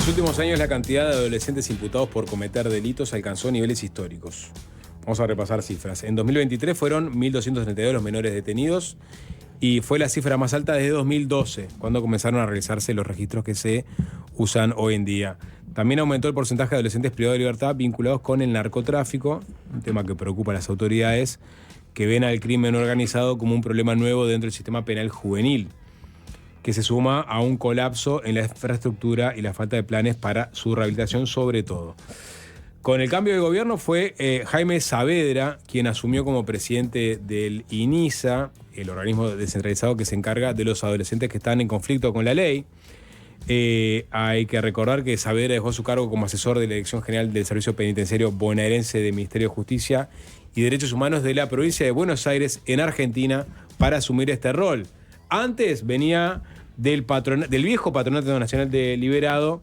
los últimos años la cantidad de adolescentes imputados por cometer delitos alcanzó niveles históricos. Vamos a repasar cifras. En 2023 fueron 1.232 los menores detenidos y fue la cifra más alta desde 2012, cuando comenzaron a realizarse los registros que se usan hoy en día. También aumentó el porcentaje de adolescentes privados de libertad vinculados con el narcotráfico, un tema que preocupa a las autoridades, que ven al crimen organizado como un problema nuevo dentro del sistema penal juvenil, que se suma a un colapso en la infraestructura y la falta de planes para su rehabilitación sobre todo. Con el cambio de gobierno fue Jaime Saavedra quien asumió como presidente del INISA, el organismo descentralizado que se encarga de los adolescentes que están en conflicto con la ley. Hay que recordar que Saavedra dejó su cargo como asesor de la Dirección General del Servicio Penitenciario Bonaerense del Ministerio de Justicia y Derechos Humanos de la provincia de Buenos Aires, en Argentina, para asumir este rol. Antes venía del viejo Patronato Nacional de Liberado,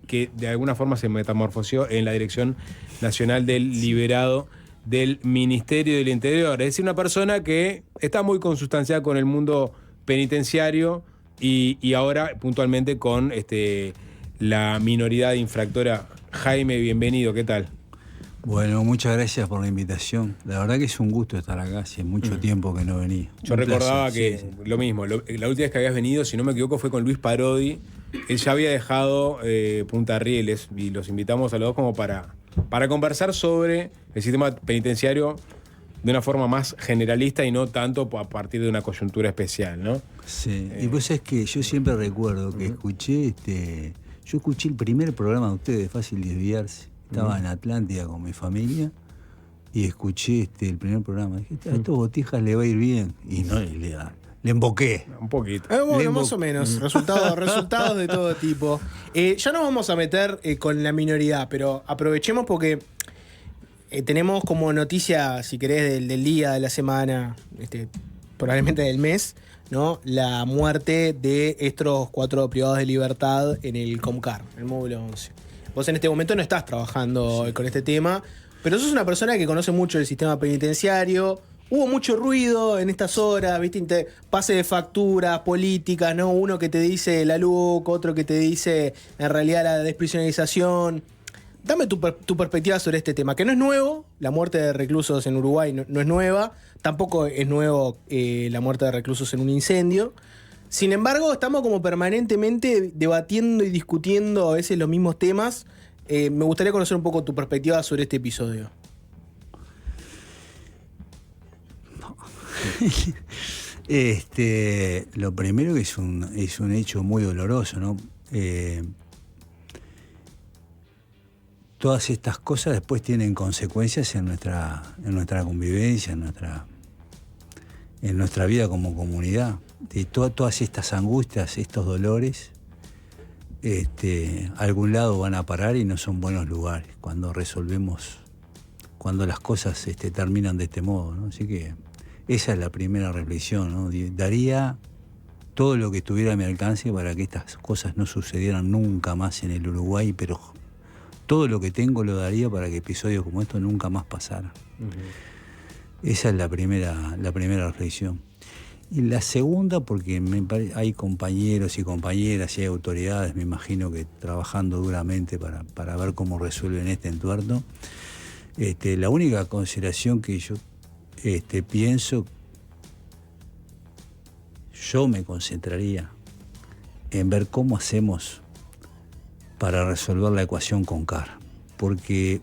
que de alguna forma se metamorfoseó en la Dirección Nacional del Liberado del Ministerio del Interior. Es decir, una persona que está muy consustanciada con el mundo penitenciario y ahora puntualmente con la minoridad infractora. Jaime, bienvenido, ¿qué tal? Bueno, muchas gracias por la invitación. La verdad que es un gusto estar acá, hace mucho tiempo que no venía. Yo recordaba que lo mismo, la última vez que habías venido, si no me equivoco, fue con Luis Parodi. Él ya había dejado Punta Rieles y los invitamos a los dos como para conversar sobre el sistema penitenciario de una forma más generalista y no tanto a partir de una coyuntura especial, ¿no? Sí, y pues es que yo siempre recuerdo que escuché el primer programa de ustedes, Fácil Desviarse. Estaba en Atlántida con mi familia y escuché el primer programa. Dije, a estos botijas le va a ir bien. Y no le emboqué. Un poquito. Bueno, más o menos. Resultados de todo tipo. Ya nos vamos a meter con la minoridad, pero aprovechemos porque tenemos como noticia, si querés, del día, de la semana, probablemente del mes, ¿no? La muerte de estos 4 privados de libertad en el Comcar, en el módulo 11. Vos en este momento no estás trabajando con este tema, pero sos una persona que conoce mucho el sistema penitenciario. Hubo mucho ruido en estas horas, ¿viste? Pase de facturas, políticas, ¿no? Uno que te dice la LUC, otro que te dice en realidad la desprisionalización. Dame tu perspectiva sobre este tema, que no es nuevo. La muerte de reclusos en Uruguay no es nueva. Tampoco es nuevo la muerte de reclusos en un incendio. Sin embargo, estamos como permanentemente debatiendo y discutiendo a veces los mismos temas. Me gustaría conocer un poco tu perspectiva sobre este episodio. Lo primero que es un hecho muy doloroso, ¿no? Todas estas cosas después tienen consecuencias en nuestra convivencia, en nuestra vida como comunidad. Todas estas angustias, estos dolores, a algún lado van a parar y no son buenos lugares cuando las cosas terminan de este modo, ¿no? Así que esa es la primera reflexión, ¿no? Daría todo lo que estuviera a mi alcance para que estas cosas no sucedieran nunca más en el Uruguay, pero todo lo que tengo lo daría para que episodios como estos nunca más pasaran. Esa es la primera reflexión. Y la segunda, porque hay compañeros y compañeras y hay autoridades, me imagino que trabajando duramente para ver cómo resuelven este entuerto. La única consideración que yo pienso, yo me concentraría en ver cómo hacemos para resolver la ecuación Comcar, porque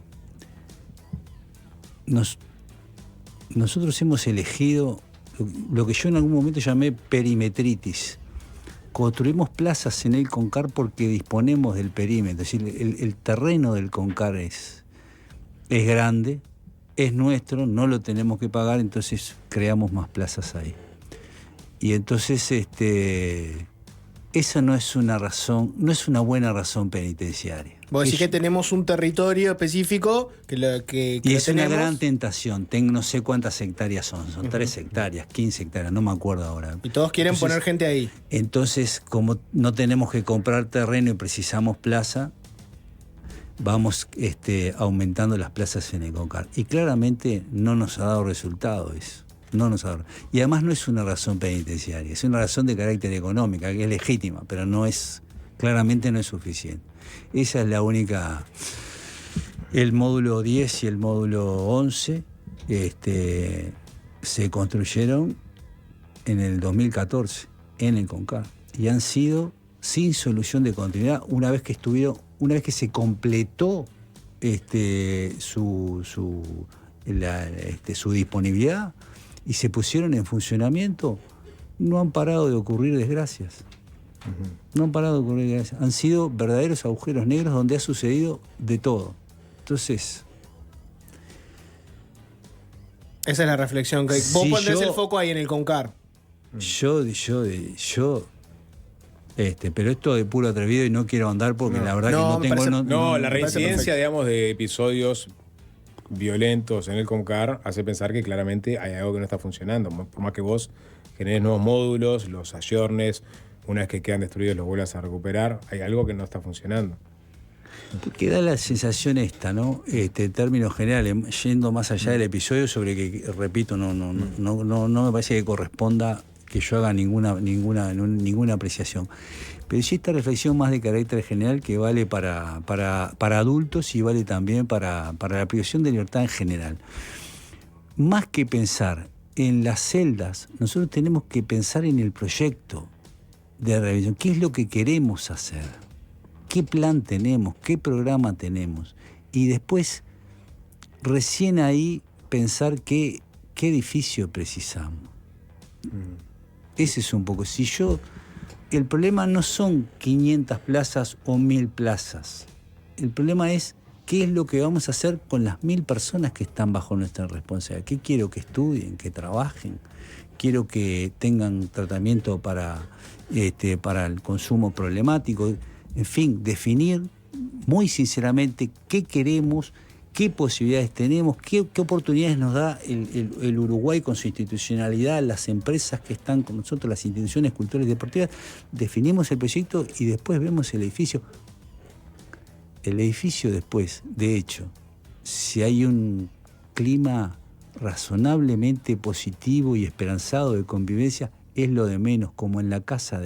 nosotros hemos elegido lo que yo en algún momento llamé perimetritis. Construimos plazas en el Comcar porque disponemos del perímetro, es decir, el terreno del Comcar es grande, es nuestro, no lo tenemos que pagar, entonces creamos más plazas ahí. Y entonces esa no es una razón, no es una buena razón penitenciaria. Vos decís que tenemos un territorio específico que y es una gran tentación. No sé cuántas hectáreas son 3 hectáreas, 15 hectáreas, no me acuerdo ahora. Y todos quieren poner gente ahí. Entonces, como no tenemos que comprar terreno y precisamos plaza, vamos aumentando las plazas en el Comcar. Y claramente no nos ha dado resultado eso. No nos ha dado. Y además no es una razón penitenciaria, es una razón de carácter económica, que es legítima, pero no es claramente no es suficiente. Esa es la única. El módulo 10 y el módulo 11 se construyeron en el 2014 en el CONCAR y han sido sin solución de continuidad una vez que se completó su disponibilidad y se pusieron en funcionamiento. No han parado de ocurrir desgracias. No han parado de ocurrir desgracias. Han sido verdaderos agujeros negros donde ha sucedido de todo. Entonces, esa es la reflexión que vos pondés el foco ahí en el CONCAR. Pero esto de puro atrevido y no quiero andar porque la verdad que no tengo... La reincidencia, digamos, de episodios violentos en el CONCAR hace pensar que claramente hay algo que no está funcionando. Por más que vos generes nuevos módulos, los ayornes, una vez que quedan destruidos los vuelvas a recuperar, hay algo que no está funcionando. Porque da la sensación esta, ¿no? En términos generales, yendo más allá del episodio, sobre que, repito, no me parece que corresponda que yo haga ninguna apreciación. Pero sí esta reflexión más de carácter general que vale para adultos y vale también para la privación de libertad en general. Más que pensar en las celdas, nosotros tenemos que pensar en el proyecto de revisión. ¿Qué es lo que queremos hacer? ¿Qué plan tenemos? ¿Qué programa tenemos? Y después, recién ahí, pensar qué edificio precisamos. Ese es un poco. El problema no son 500 plazas o 1000 plazas. El problema es qué es lo que vamos a hacer con las 1000 personas que están bajo nuestra responsabilidad. ¿Qué quiero que estudien, que trabajen? Quiero que tengan tratamiento para el consumo problemático. En fin, definir muy sinceramente qué queremos, qué posibilidades tenemos, qué oportunidades nos da el Uruguay con su institucionalidad, las empresas que están con nosotros, las instituciones culturales y deportivas. Definimos el proyecto y después vemos el edificio. El edificio después, de hecho, si hay un clima razonablemente positivo y esperanzado de convivencia, es lo de menos, como en la casa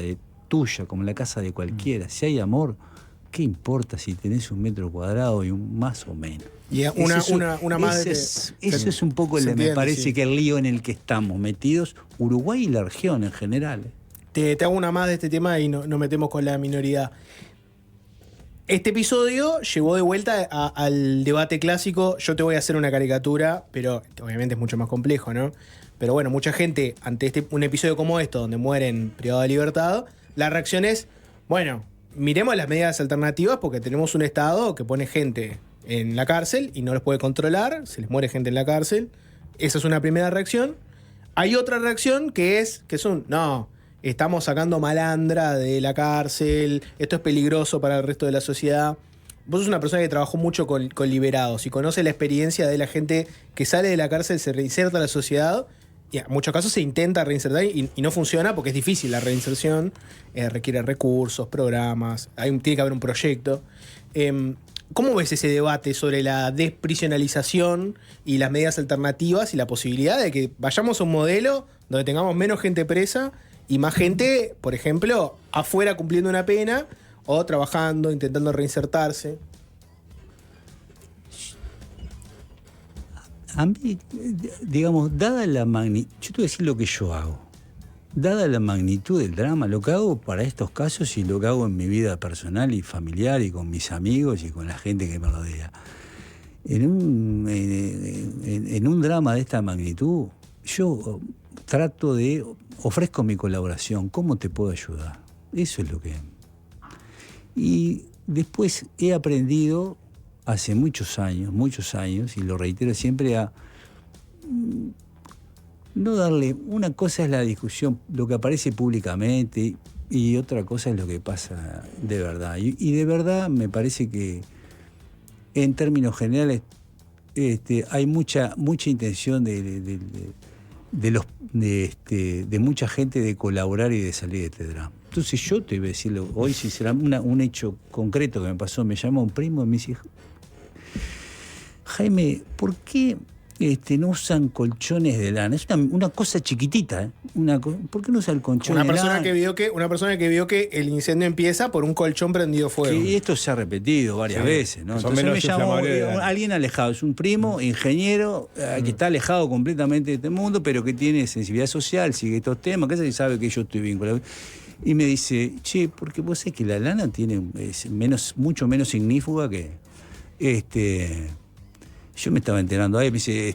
tuya, como en la casa de cualquiera. Si hay amor, ¿qué importa si tenés 1 metro cuadrado y un más o menos? Y una más eso es un poco, me parece, que el lío en el que estamos metidos, Uruguay y la región en general. Te hago una más de este tema y no metemos con la minoridad. Este episodio llevó de vuelta al debate clásico. Yo te voy a hacer una caricatura, pero obviamente es mucho más complejo, ¿no? Pero bueno, mucha gente, ante un episodio como esto, donde mueren privados de libertad, la reacción es, bueno, miremos las medidas alternativas porque tenemos un Estado que pone gente en la cárcel y no los puede controlar, se les muere gente en la cárcel. Esa es una primera reacción. Hay otra reacción que es no, estamos sacando malandra de la cárcel, esto es peligroso para el resto de la sociedad. Vos sos una persona que trabajó mucho con liberados y conoce la experiencia de la gente que sale de la cárcel, se reinserta a la sociedad. Y en muchos casos se intenta reinsertar y no funciona porque es difícil la reinserción, requiere recursos, programas, tiene que haber un proyecto. ¿Cómo ves ese debate sobre la desprisionalización y las medidas alternativas y la posibilidad de que vayamos a un modelo donde tengamos menos gente presa y más gente, por ejemplo, afuera cumpliendo una pena o trabajando, intentando reinsertarse? A mí, digamos, dada la magnitud, yo te voy a decir lo que yo hago. Dada la magnitud del drama, lo que hago para estos casos y lo que hago en mi vida personal y familiar y con mis amigos y con la gente que me rodea. En un drama de esta magnitud, yo ofrezco mi colaboración. ¿Cómo te puedo ayudar? Eso es lo que... Y después he aprendido hace muchos años, y lo reitero siempre, a no darle... Una cosa es la discusión, lo que aparece públicamente, y otra cosa es lo que pasa de verdad. Y de verdad me parece que, en términos generales, hay mucha intención de mucha gente de colaborar y de salir de este drama. Entonces yo te voy a decirlo, hoy si será un hecho concreto que me pasó, me llama un primo y me dice: Jaime, ¿por qué no usan colchones de lana. Es una cosa chiquitita, ¿eh? ¿Por qué no usa el colchón Una de persona lana? una persona que vio que el incendio empieza por un colchón prendido fuego. Y esto se ha repetido varias veces, ¿no? Son Entonces menos me llamó inflamables de lana. alguien alejado, es un primo, ingeniero, que está alejado completamente de este mundo, pero que tiene sensibilidad social, sigue estos temas, que sabe que yo estoy vinculado. Y me dice, che, porque vos sabés que la lana es mucho menos ignífuga que... Yo me estaba enterando ahí, me dice,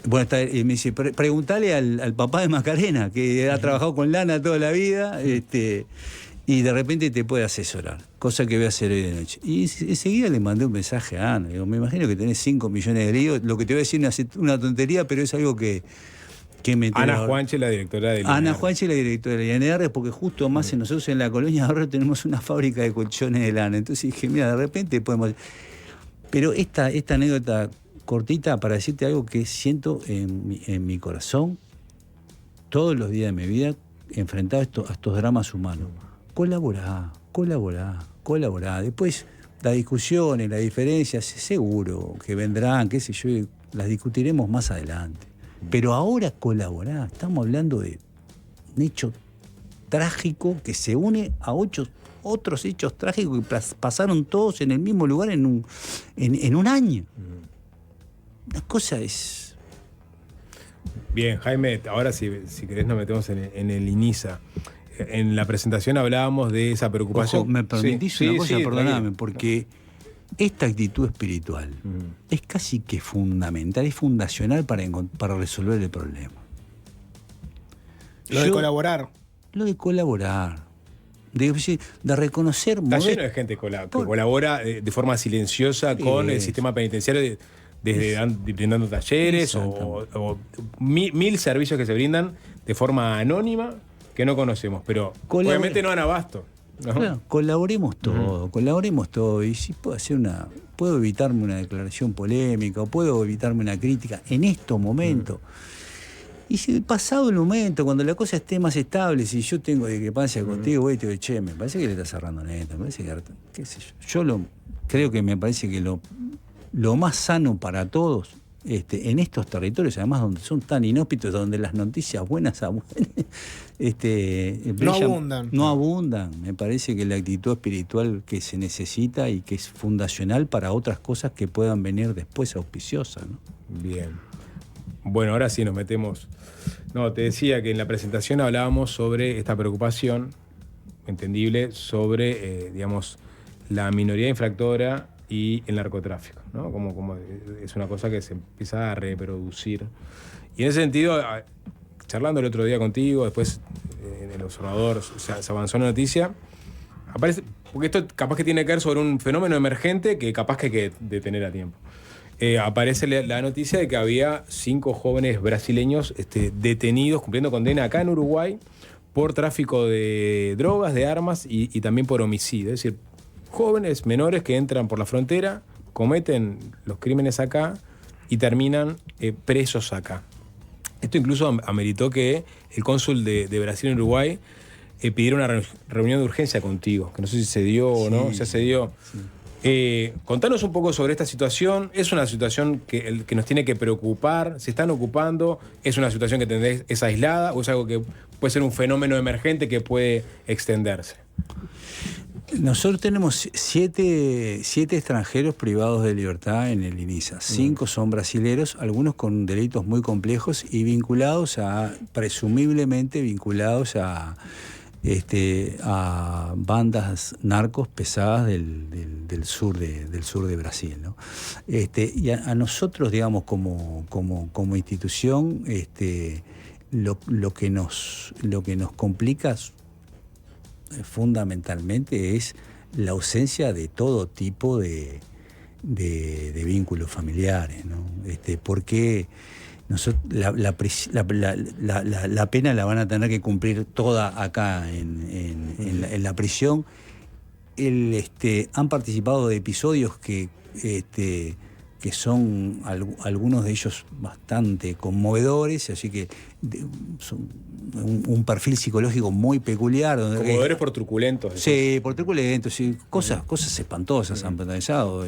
me dice, preguntale al papá de Macarena, que ha trabajado con lana toda la vida, y de repente te puede asesorar, cosa que voy a hacer hoy de noche. Y enseguida le mandé un mensaje a Ana, digo, me imagino que tenés 5 millones de líos, lo que te voy a decir es una tontería, pero es algo que me enteró. Ana Juanche, la directora de Ana Juanche, la directora de INR, porque justo más nosotros en la colonia ahora tenemos una fábrica de colchones de lana. Entonces dije, mira, de repente podemos... Pero esta anécdota cortita para decirte algo que siento en mi corazón todos los días de mi vida enfrentado a estos dramas humanos. Colaborá. Después las discusiones, las diferencias, seguro que vendrán, qué sé yo, las discutiremos más adelante. Pero ahora colaborá. Estamos hablando de un hecho trágico que se une a otros hechos trágicos que pasaron todos en el mismo lugar en un año. La cosa es... Bien, Jaime, ahora si querés nos metemos en el INISA. En la presentación hablábamos de esa preocupación. Ojo, ¿me permitís una cosa? Perdóname, porque esta actitud espiritual es casi que fundamental, es fundacional para resolver el problema. Lo de colaborar. De reconocer... Está lleno de gente que colabora de forma silenciosa con el sistema penitenciario, desde brindando talleres o mil servicios que se brindan de forma anónima que no conocemos, pero obviamente no dan abasto, ¿no? Claro, colaboremos todo. Y si puedo evitarme una declaración polémica o puedo evitarme una crítica en estos momentos. Y si pasado el momento, cuando la cosa esté más estable, si yo tengo de que pase contigo, güey, te digo, che, me parece que le estás cerrando neta, me parece que, qué sé yo, creo que me parece que lo más sano para todos, en estos territorios, además donde son tan inhóspitos, donde las noticias buenas no abundan. Me parece que la actitud espiritual que se necesita y que es fundacional para otras cosas que puedan venir después auspiciosas, ¿no? Bien. Bueno, ahora sí nos metemos. No, te decía que en la presentación hablábamos sobre esta preocupación, entendible, sobre, digamos, la minoría infractora y el narcotráfico, ¿no? Como es una cosa que se empieza a reproducir. Y en ese sentido, charlando el otro día contigo, después en el Observador se avanzó la noticia, aparece, porque esto capaz que tiene que ver sobre un fenómeno emergente que capaz que hay que detener a tiempo. Aparece la noticia de que había 5 jóvenes brasileños detenidos, cumpliendo condena acá en Uruguay, por tráfico de drogas, de armas y también por homicidio. Es decir, jóvenes menores que entran por la frontera, cometen los crímenes acá y terminan presos acá. Esto incluso ameritó que el cónsul de Brasil en Uruguay pidiera una reunión de urgencia contigo, que no sé si se dio o no, ya se dio. Sí. Contanos un poco sobre esta situación. ¿Es una situación que nos tiene que preocupar? ¿Se están ocupando? ¿Es una situación que es aislada? ¿O es algo que puede ser un fenómeno emergente que puede extenderse? Nosotros tenemos 7 extranjeros privados de libertad en el INISA. 5 son brasileros, algunos con delitos muy complejos y presumiblemente vinculados a bandas narcos pesadas del sur de Brasil, ¿no? Y a nosotros, digamos, como institución, lo que nos complica fundamentalmente es la ausencia de todo tipo de vínculos familiares, ¿no? Porque nosotros, la pena la van a tener que cumplir toda acá en la prisión. Han participado de episodios que que son algunos de ellos bastante conmovedores, así que son un perfil psicológico muy peculiar. Conmovedores por truculentos. Sí, por truculentos, sí, cosas espantosas han penalizado,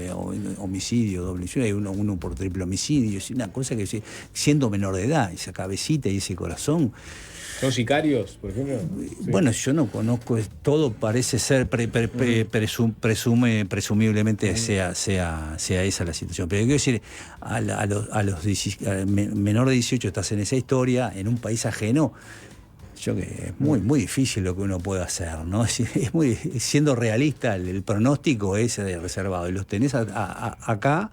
homicidio, doble homicidio, hay uno por triple homicidio, es una cosa que siendo menor de edad, esa cabecita y ese corazón. ¿Son sicarios, por ejemplo? Sí. Bueno, yo no conozco, todo parece ser, presumiblemente sea esa la situación. Pero quiero decir, a menor de 18 estás en esa historia, en un país ajeno, es muy difícil lo que uno puede hacer, ¿no? Siendo realista, el pronóstico es reservado. Y los tenés acá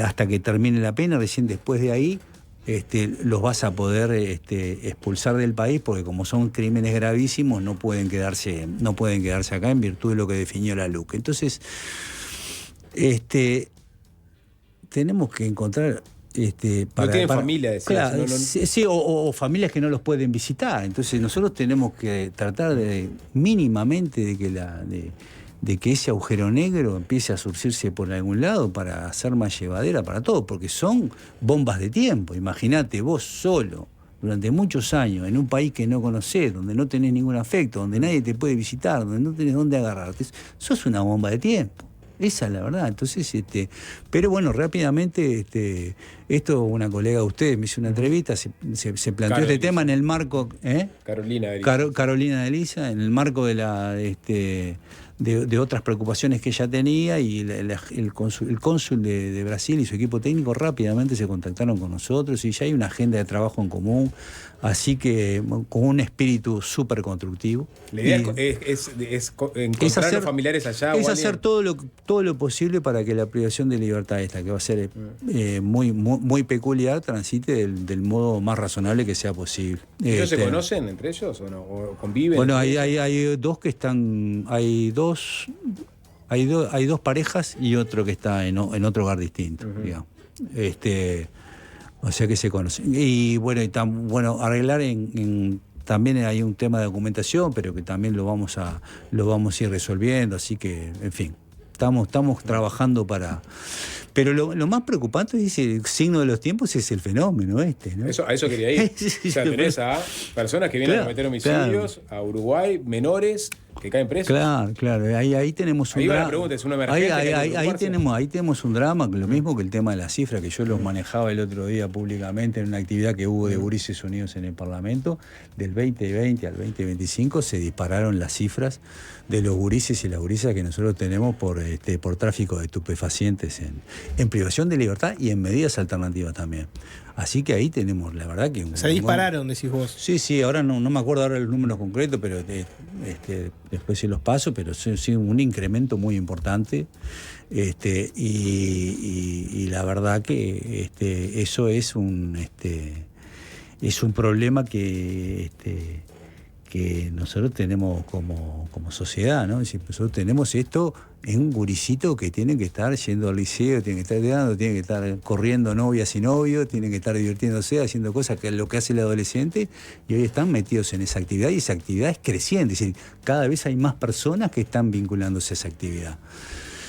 hasta que termine la pena, recién después de ahí los vas a poder expulsar del país, porque como son crímenes gravísimos no pueden quedarse acá en virtud de lo que definió la LUC. Entonces, tenemos que encontrar no tienen familia, decías. Claro, sí, o familias que no los pueden visitar. Entonces nosotros tenemos que tratar mínimamente de que ese agujero negro empiece a surcirse por algún lado para hacer más llevadera para todos, porque son bombas de tiempo. Imagínate vos solo, durante muchos años, en un país que no conocés, donde no tenés ningún afecto, donde nadie te puede visitar, donde no tenés dónde agarrarte. Sos una bomba de tiempo. Esa es la verdad. Entonces, pero bueno, rápidamente, esto una colega de ustedes me hizo una entrevista, se planteó este tema en el marco... Carolina de Elisa. Carolina de Elisa, en el marco de otras preocupaciones que ella tenía, y el cónsul de Brasil y su equipo técnico rápidamente se contactaron con nosotros, y ya hay una agenda de trabajo en común, así que con un espíritu súper constructivo. La idea es encontrar a los familiares allá. Es hacer todo lo posible para que la privación de libertad esta, que va a ser muy peculiar, transite del modo más razonable que sea posible. ¿Ellos se conocen entre ellos o no? ¿O conviven? Bueno, hay dos que están... Hay dos parejas y otro que está en otro hogar distinto, digamos. O sea que se conocen. Y bueno, arreglar también hay un tema de documentación, pero que también lo vamos a ir resolviendo, así que, en fin, estamos trabajando para... Pero lo más preocupante es el signo de los tiempos, es el fenómeno ¿no? A eso quería ir. O sea, tenés a personas que vienen a cometer homicidios, a Uruguay, menores que caen presos. Claro. Ahí tenemos un drama. La pregunta, es una emergencia. Ahí tenemos un drama, lo mismo que el tema de la cifra, que yo los manejaba el otro día públicamente en una actividad que hubo de Gurises Unidos en el Parlamento. Del 2020 al 2025 se dispararon las cifras de los gurises y las gurisas que nosotros tenemos por tráfico de estupefacientes en privación de libertad y en medidas alternativas también. Así que ahí tenemos, la verdad que... Se dispararon, decís vos. Sí, ahora no me acuerdo ahora los números concretos, pero después sí los paso, pero sí un incremento muy importante. Y la verdad que eso es un problema que nosotros tenemos como sociedad, ¿no? Es decir, nosotros tenemos esto en un gurisito que tiene que estar yendo al liceo, tiene que estar estudiando, tiene que estar corriendo novias y novios, tiene que estar divirtiéndose, haciendo cosas que es lo que hace el adolescente, y hoy están metidos en esa actividad, y esa actividad es creciente, es decir, cada vez hay más personas que están vinculándose a esa actividad.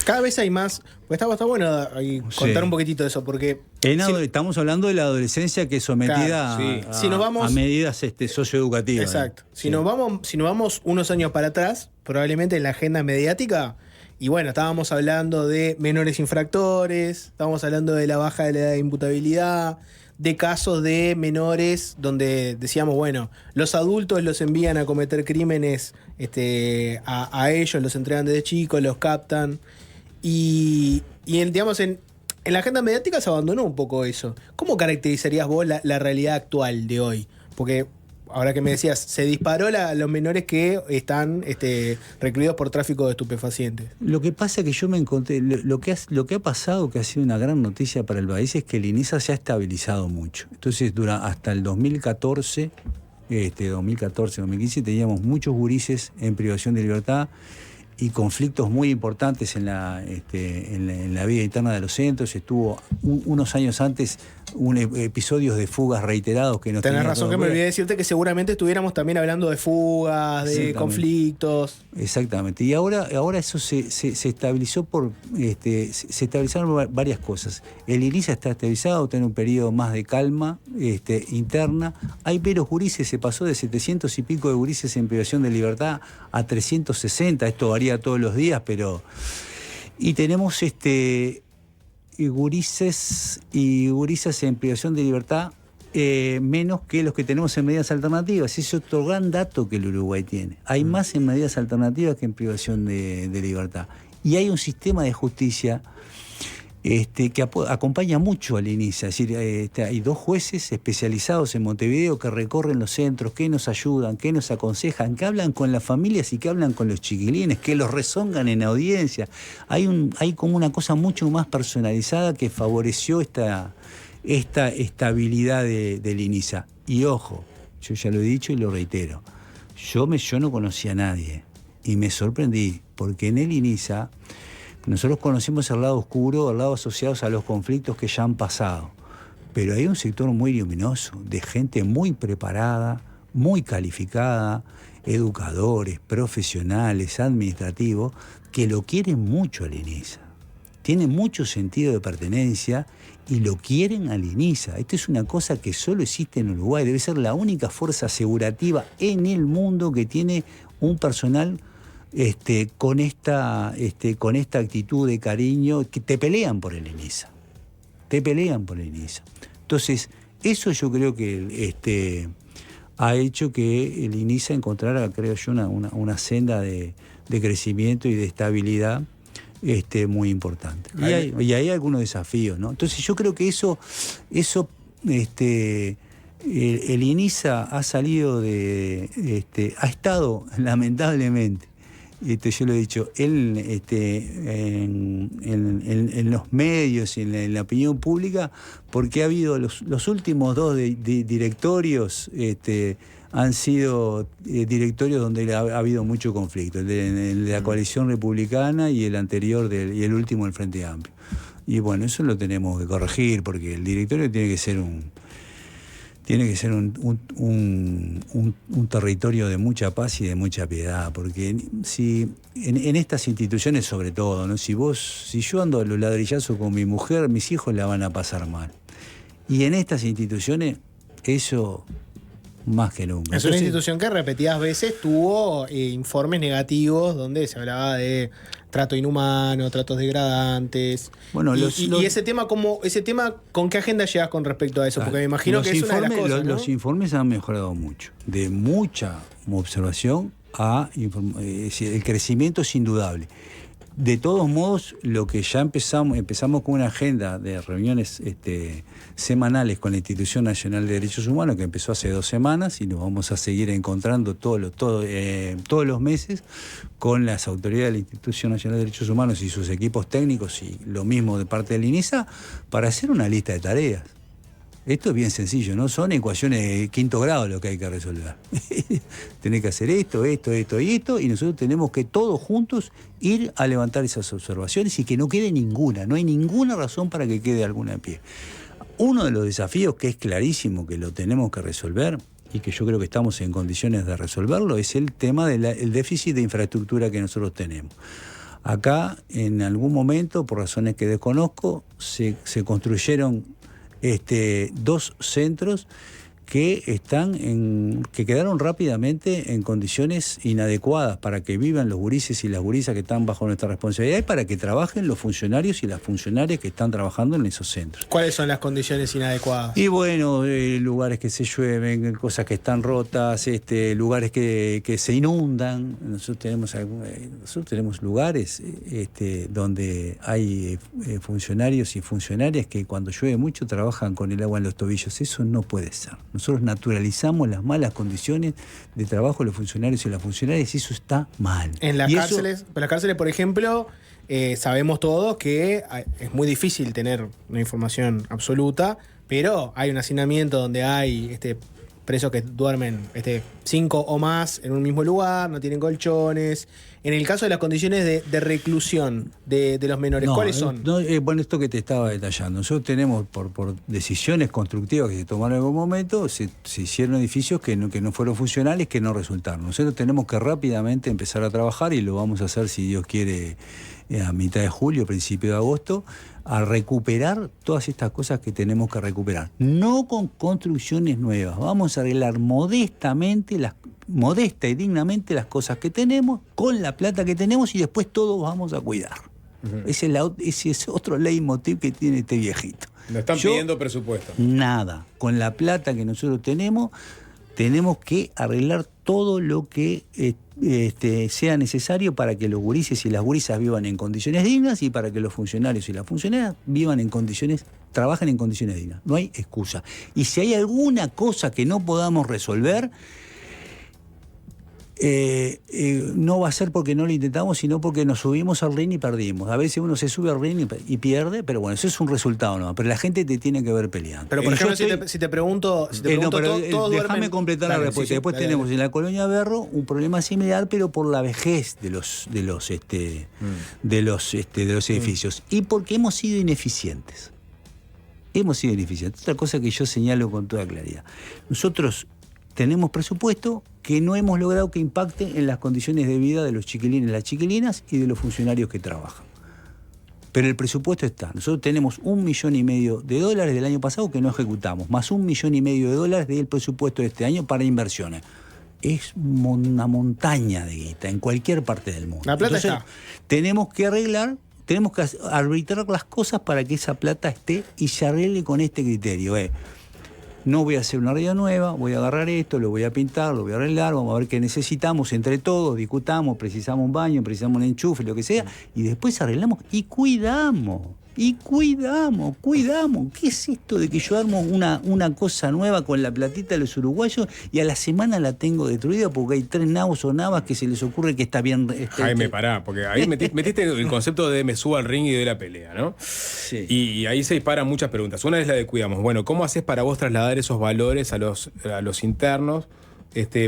Cada vez hay más, pues está bueno contar un poquitito de eso, porque... Estamos hablando de la adolescencia que es sometida a medidas socioeducativas. Exacto. Si nos vamos unos años para atrás, probablemente en la agenda mediática, y bueno, estábamos hablando de menores infractores, estábamos hablando de la baja de la edad de imputabilidad, de casos de menores donde decíamos, bueno, los adultos los envían a cometer crímenes a ellos, los entregan desde chicos, los captan. Y en la agenda mediática se abandonó un poco eso. ¿Cómo caracterizarías vos la realidad actual de hoy? Porque ahora que me decías, se disparó los menores que están recluidos por tráfico de estupefacientes. Lo que pasa es que yo me encontré, lo que ha pasado, que ha sido una gran noticia para el país, es que el INISA se ha estabilizado mucho. Entonces, hasta el 2014, 2015, teníamos muchos gurises en privación de libertad, y conflictos muy importantes en la vida interna de los centros. Estuvo unos años antes episodios de fugas reiterados que nos Tenés razón, que me olvidé decirte que seguramente estuviéramos también hablando de fugas, de conflictos. Exactamente. Y ahora eso se estabilizó se estabilizaron varias cosas. El INISA está estabilizado, está en un periodo más de calma interna. Hay menos gurises, se pasó de 700 y pico de gurises en privación de libertad a 360. Esto varía todos los días, pero... Y tenemos gurises y gurisas en privación de libertad menos que los que tenemos en medidas alternativas. Ese es otro gran dato que el Uruguay tiene. Hay más en medidas alternativas que en privación de libertad. Y hay un sistema de justicia que acompaña mucho al INISA. Es decir, hay 2 jueces especializados en Montevideo que recorren los centros, que nos ayudan, que nos aconsejan, que hablan con las familias y que hablan con los chiquilines, que los rezongan en audiencia. Hay como una cosa mucho más personalizada que favoreció esta estabilidad del INISA. Y ojo, yo ya lo he dicho y lo reitero, yo no conocía a nadie y me sorprendí, porque en el INISA nosotros conocemos el lado oscuro, el lado asociados a los conflictos que ya han pasado, pero hay un sector muy luminoso, de gente muy preparada, muy calificada, educadores, profesionales, administrativos, que lo quieren mucho al INISA. Tiene mucho sentido de pertenencia y lo quieren al INISA. Esto es una cosa que solo existe en Uruguay. Debe ser la única fuerza asegurativa en el mundo que tiene un personal con esta actitud de cariño, que te pelean por el INISA. Entonces, eso yo creo que ha hecho que el INISA encontrara, creo yo, una senda de crecimiento y de estabilidad muy importante. Y hay algunos desafíos, ¿no? Entonces yo creo que eso el INISA ha salido ha estado lamentablemente, yo lo he dicho, en los medios y en la opinión pública, porque ha habido los últimos 2 directorios han sido directorios donde ha habido mucho conflicto, el de la coalición republicana y el anterior y el último del Frente Amplio. Y bueno, eso lo tenemos que corregir, porque el directorio tiene que ser un territorio de mucha paz y de mucha piedad, porque si en estas instituciones sobre todo, ¿no? Si yo ando a los ladrillazos con mi mujer, mis hijos la van a pasar mal. Y en estas instituciones eso más que nunca. Es una institución que repetidas veces tuvo informes negativos donde se hablaba de trato inhumano, tratos degradantes. Bueno, y ese tema, ¿con qué agenda llegas con respecto a eso? Porque me imagino que es una de las cosas, ¿no? Los informes han mejorado mucho. De mucha observación el crecimiento es indudable. De todos modos, lo que ya empezamos con una agenda de reuniones semanales con la Institución Nacional de Derechos Humanos, que empezó hace 2 semanas, y nos vamos a seguir encontrando todos los meses con las autoridades de la Institución Nacional de Derechos Humanos y sus equipos técnicos, y lo mismo de parte del INISA, para hacer una lista de tareas. Esto es bien sencillo, ¿no? Son ecuaciones de 5º grado lo que hay que resolver. Tenés que hacer esto y esto, y nosotros tenemos que todos juntos ir a levantar esas observaciones y que no quede ninguna. No hay ninguna razón para que quede alguna en pie. Uno de los desafíos que es clarísimo que lo tenemos que resolver, y que yo creo que estamos en condiciones de resolverlo, es el tema del déficit de infraestructura que nosotros tenemos. Acá, en algún momento, por razones que desconozco, se construyeron 2 centros que quedaron rápidamente en condiciones inadecuadas para que vivan los gurises y las gurisas que están bajo nuestra responsabilidad y para que trabajen los funcionarios y las funcionarias que están trabajando en esos centros. ¿Cuáles son las condiciones inadecuadas? Y bueno, lugares que se llueven, cosas que están rotas, lugares que se inundan. Nosotros tenemos lugares donde hay funcionarios y funcionarias que cuando llueve mucho trabajan con el agua en los tobillos. Eso no puede ser. Nosotros naturalizamos las malas condiciones de trabajo de los funcionarios y las funcionarias y eso está mal. En las cárceles, por ejemplo, sabemos todos que es muy difícil tener una información absoluta, pero hay un hacinamiento donde hay presos que duermen 5 o más en un mismo lugar, no tienen colchones, En el caso de las condiciones de reclusión de los menores, ¿cuáles son? Bueno, esto que te estaba detallando. Nosotros tenemos, por decisiones constructivas que se tomaron en algún momento, se hicieron edificios que no fueron funcionales, que no resultaron. Nosotros tenemos que rápidamente empezar a trabajar, y lo vamos a hacer, si Dios quiere, a mitad de julio, principio de agosto, a recuperar todas estas cosas que tenemos que recuperar. No con construcciones nuevas. Vamos a arreglar modesta y dignamente las cosas que tenemos, con la plata que tenemos, y después todos vamos a cuidar. Uh-huh. Ese es otro leitmotiv que tiene este viejito. No están pidiendo presupuesto. Nada. Con la plata que nosotros tenemos que arreglar todo lo que sea necesario para que los gurises y las gurisas vivan en condiciones dignas, y para que los funcionarios y las funcionarias trabajen en condiciones dignas. No hay excusa. Y si hay alguna cosa que no podamos resolver, no va a ser porque no lo intentamos, sino porque nos subimos al ring y perdimos. A veces uno se sube al ring y pierde, pero bueno, eso es un resultado nomás. Pero la gente te tiene que ver peleando. Pero por ejemplo, si te pregunto, déjame completar la respuesta. Sí, después tenemos en la Colonia Berro un problema similar, pero por la vejez de los edificios. Y porque hemos sido ineficientes. Otra cosa que yo señalo con toda claridad. Nosotros tenemos presupuesto que no hemos logrado que impacte en las condiciones de vida de los chiquilines y las chiquilinas y de los funcionarios que trabajan. Pero el presupuesto está. Nosotros tenemos $1,5 millones del año pasado que no ejecutamos, más $1,5 millones del presupuesto de este año para inversiones. Es una montaña de guita en cualquier parte del mundo. La plata está. Tenemos que arbitrar las cosas para que esa plata esté y se arregle con este criterio. No voy a hacer una radio nueva, voy a agarrar esto, lo voy a pintar, lo voy a arreglar, vamos a ver qué necesitamos entre todos, discutamos, precisamos un baño, precisamos un enchufe, lo que sea, y después arreglamos y cuidamos. ¿Qué es esto de que yo armo una cosa nueva con la platita de los uruguayos y a la semana la tengo destruida porque hay 3 nabos o navas que se les ocurre que está bien... Jaime, pará, porque ahí metiste el concepto de me subo al ring y de la pelea, ¿no? Sí. Y ahí se disparan muchas preguntas. Una es la de cuidamos. Bueno, ¿cómo haces para vos trasladar esos valores a los internos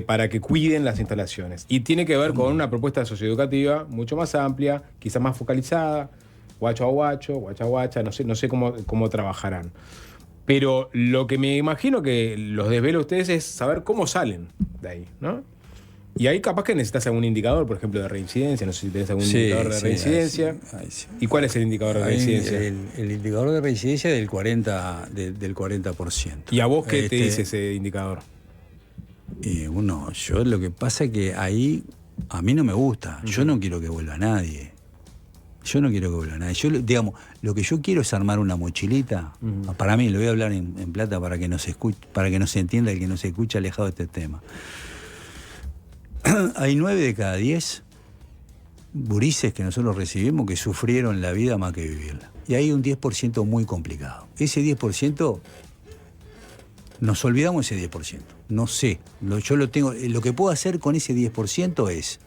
para que cuiden las instalaciones? Y tiene que ver con una propuesta socioeducativa mucho más amplia, quizás más focalizada, guacho a guacho, guacha a guacha, no sé cómo trabajarán. Pero lo que me imagino que los desvela a ustedes es saber cómo salen de ahí, ¿no? Y ahí capaz que necesitas algún indicador, por ejemplo, de reincidencia. No sé si tenés algún indicador de reincidencia. Sí. ¿Y cuál es el indicador de reincidencia? El indicador de reincidencia del 40%. ¿Y a vos qué te dice ese indicador? Yo lo que pasa es que ahí a mí no me gusta. Uh-huh. Yo no quiero que vuelva nadie. Yo, digamos, lo que yo quiero es armar una mochilita. Uh-huh. Para mí, lo voy a hablar en plata para que no se entienda el que no se escucha alejado de este tema. Hay 9 de cada 10 gurises que nosotros recibimos que sufrieron la vida más que vivirla. Y hay un 10% muy complicado. Ese 10%, nos olvidamos ese 10%. No sé, yo lo tengo. Lo que puedo hacer con ese 10%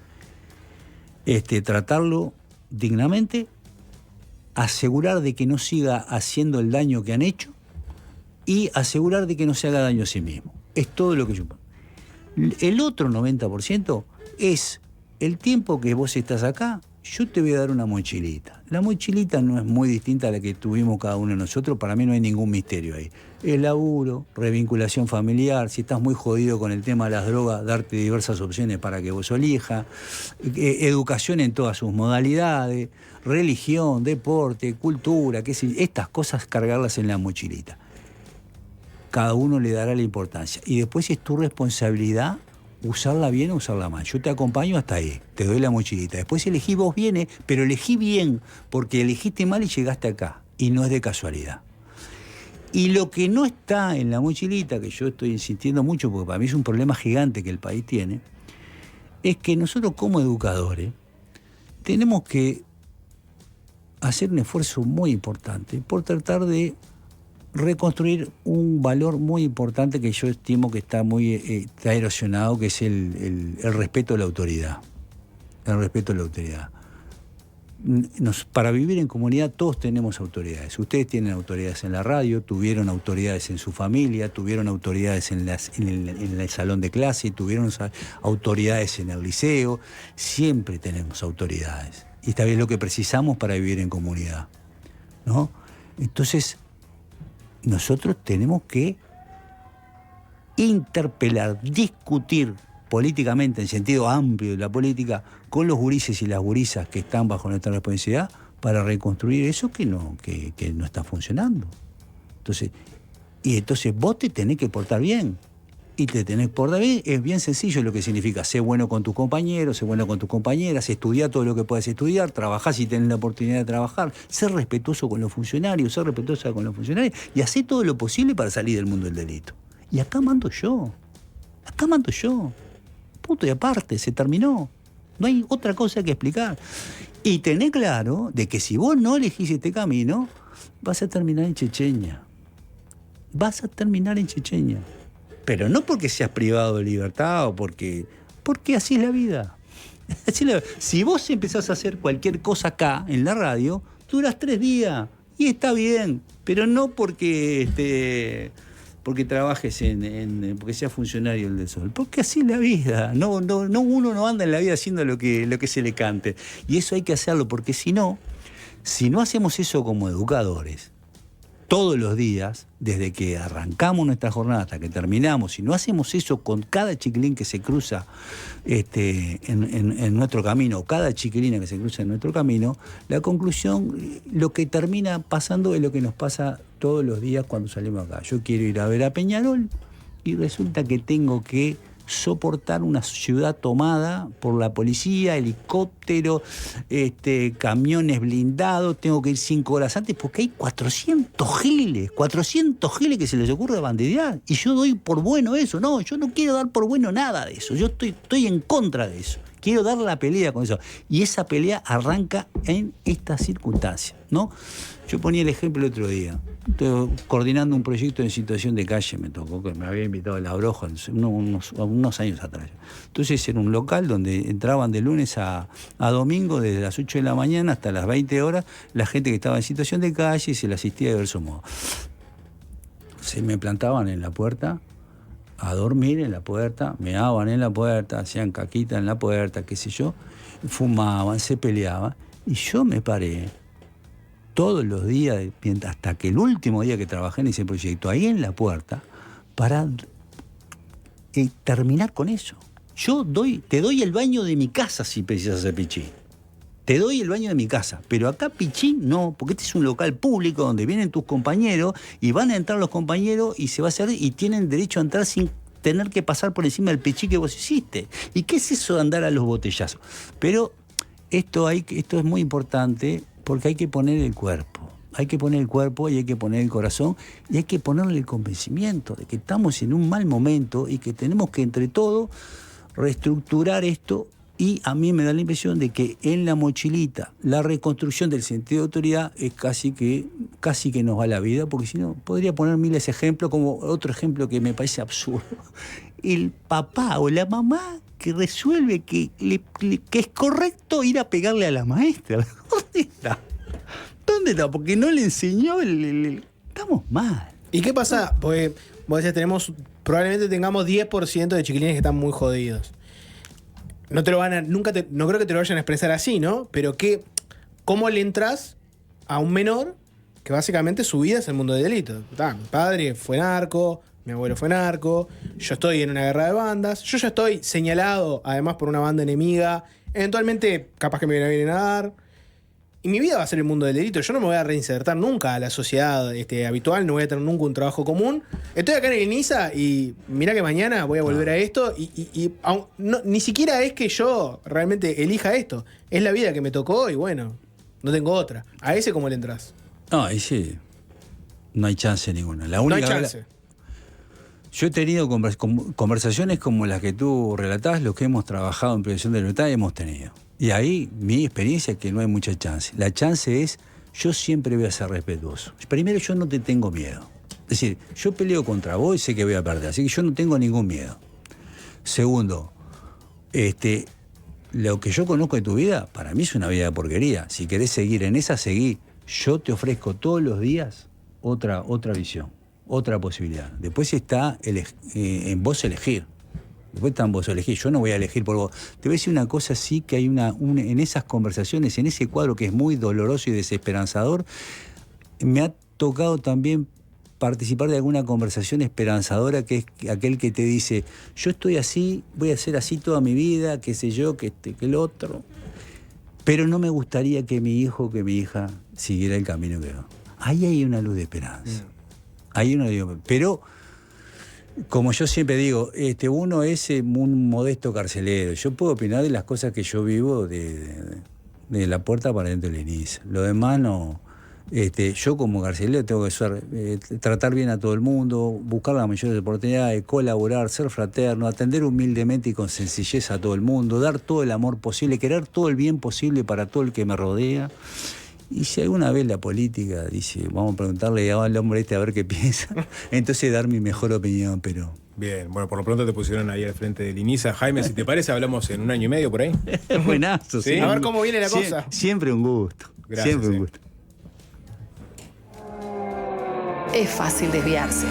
es tratarlo dignamente, asegurar de que no siga haciendo el daño que han hecho y asegurar de que no se haga daño a sí mismo. Es todo lo que yo... El otro 90% es el tiempo que vos estás acá, yo te voy a dar una mochilita. La mochilita no es muy distinta a la que tuvimos cada uno de nosotros, para mí no hay ningún misterio ahí. El laburo, revinculación familiar, si estás muy jodido con el tema de las drogas, darte diversas opciones para que vos elijas, educación en todas sus modalidades, religión, deporte, cultura, estas cosas cargarlas en la mochilita. Cada uno le dará la importancia. Y después es tu responsabilidad usarla bien o usarla mal. Yo te acompaño hasta ahí, te doy la mochilita. Después elegí vos bien, pero elegí bien, porque elegiste mal y llegaste acá. Y no es de casualidad. Y lo que no está en la mochilita, que yo estoy insistiendo mucho, porque para mí es un problema gigante que el país tiene, es que nosotros como educadores tenemos que hacer un esfuerzo muy importante por tratar de reconstruir un valor muy importante que yo estimo que está muy erosionado, que es el respeto a la autoridad. El respeto a la autoridad. para vivir en comunidad todos tenemos autoridades. Ustedes tienen autoridades en la radio, tuvieron autoridades en su familia, tuvieron autoridades en el salón de clase, tuvieron autoridades en el liceo. Siempre tenemos autoridades. Y está bien lo que precisamos para vivir en comunidad, ¿no? Entonces, nosotros tenemos que interpelar, discutir políticamente, en sentido amplio de la política, con los gurises y las gurisas que están bajo nuestra responsabilidad para reconstruir eso que no está funcionando. Entonces vos te tenés que portar bien. Y te tenés que portar bien, es bien sencillo lo que significa. Sé bueno con tus compañeros, sé bueno con tus compañeras, estudia todo lo que puedas estudiar, trabajá si tenés la oportunidad de trabajar, ser respetuoso con los funcionarios, ser respetuosa con los funcionarios y hacé todo lo posible para salir del mundo del delito. Y acá mando yo. Punto y aparte, se terminó. No hay otra cosa que explicar. Y tenés claro de que si vos no elegís este camino, vas a terminar en Chechenia. Pero no porque seas privado de libertad o porque así es la vida. Si vos empezás a hacer cualquier cosa acá, en la radio, duras 3 días y está bien, pero no porque trabajes porque seas funcionario del Sol, porque así es la vida. Uno no anda en la vida haciendo lo que se le cante. Y eso hay que hacerlo, porque si no hacemos eso como educadores, todos los días, desde que arrancamos nuestra jornada hasta que terminamos, si no hacemos eso con cada chiquilín que se cruza en nuestro camino, o cada chiquilina que se cruza en nuestro camino, la conclusión, lo que termina pasando es lo que nos pasa todos los días cuando salimos acá. Yo quiero ir a ver a Peñarol y resulta que tengo que soportar una ciudad tomada por la policía, helicóptero, camiones blindados, tengo que ir 5 horas antes porque hay 400 giles que se les ocurre banderear y yo doy por bueno eso. No, yo no quiero dar por bueno nada de eso, yo estoy en contra de eso. Quiero dar la pelea con eso. Y esa pelea arranca en estas circunstancias, ¿no? Yo ponía el ejemplo el otro día. Estoy coordinando un proyecto en situación de calle, me tocó, que me había invitado a La Broja unos años atrás. Entonces era un local donde entraban de lunes a domingo, desde las 8 de la mañana hasta las 20 horas, la gente que estaba en situación de calle y se la asistía de diversos modos. Se me plantaban en la puerta a dormir en la puerta, meaban en la puerta, hacían caquita en la puerta, qué sé yo, fumaban, se peleaban, y yo me paré todos los días, hasta que el último día que trabajé en ese proyecto, ahí en la puerta, para terminar con eso. Te doy el baño de mi casa si precisas hacer pichí. Te doy el baño de mi casa, pero acá pichí no, porque este es un local público donde vienen tus compañeros y van a entrar los compañeros y se va a hacer y tienen derecho a entrar sin tener que pasar por encima del pichí que vos hiciste. ¿Y qué es eso de andar a los botellazos? Pero esto es muy importante porque hay que poner el cuerpo. Hay que poner el cuerpo y hay que poner el corazón y hay que ponerle el convencimiento de que estamos en un mal momento y que tenemos que entre todos reestructurar esto. Y a mí me da la impresión de que en la mochilita la reconstrucción del sentido de autoridad es casi que nos va la vida, porque si no, podría poner miles de ejemplos, como otro ejemplo que me parece absurdo. El papá o la mamá que resuelve que es correcto ir a pegarle a la maestra. ¿Dónde está? Porque no le enseñó Estamos mal. ¿Y qué pasa? Porque vos decías, probablemente tengamos 10% de chiquilines que están muy jodidos. No te lo van a, no creo que te lo vayan a expresar así, ¿no? Pero ¿cómo le entras a un menor que básicamente su vida es el mundo del delito? Mi padre fue narco, mi abuelo fue narco, yo estoy en una guerra de bandas, yo ya estoy señalado además por una banda enemiga, eventualmente capaz que me vienen a dar. Y mi vida va a ser el mundo del delito. Yo no me voy a reinsertar nunca a la sociedad habitual, no voy a tener nunca un trabajo común. Estoy acá en el INISA y mirá que mañana voy a volver a esto ni siquiera es que yo realmente elija esto. Es la vida que me tocó y bueno, no tengo otra. ¿A ese cómo le entras? No, ahí sí. No hay chance ninguna. La única no hay chance. Yo he tenido conversaciones como las que tú relatás, los que hemos trabajado en prevención de libertad hemos tenido. Y ahí mi experiencia es que no hay mucha chance. La chance es, yo siempre voy a ser respetuoso. Primero, yo no te tengo miedo. Es decir, yo peleo contra vos y sé que voy a perder, así que yo no tengo ningún miedo. Segundo, lo que yo conozco de tu vida, para mí es una vida de porquería. Si querés seguir en esa, seguí. Yo te ofrezco todos los días otra visión, otra posibilidad. Después está en vos elegir. Después está en vos elegir. Yo no voy a elegir por vos. Te voy a decir una cosa, sí, que hay en esas conversaciones, en ese cuadro que es muy doloroso y desesperanzador, me ha tocado también participar de alguna conversación esperanzadora, que es aquel que te dice, yo estoy así, voy a ser así toda mi vida, qué sé yo, que el otro, pero no me gustaría que mi hijo o que mi hija siguiera el camino que va. Ahí hay una luz de esperanza. Pero, como yo siempre digo, uno es un modesto carcelero. Yo puedo opinar de las cosas que yo vivo de la puerta para dentro del inicio. Lo demás no. Yo como carcelero tengo que tratar bien a todo el mundo, buscar las mayores oportunidades, colaborar, ser fraterno, atender humildemente y con sencillez a todo el mundo, dar todo el amor posible, querer todo el bien posible para todo el que me rodea. Y si alguna vez la política dice, vamos a preguntarle al hombre a ver qué piensa, entonces dar mi mejor opinión, pero... Bien, bueno, por lo pronto te pusieron ahí al frente del INISA. Jaime, si te parece, hablamos en 1 año y medio por ahí. Buenazo, ¿Sí? A ver cómo viene la cosa. Siempre un gusto. Gracias, Siempre un gusto. Es fácil desviarse.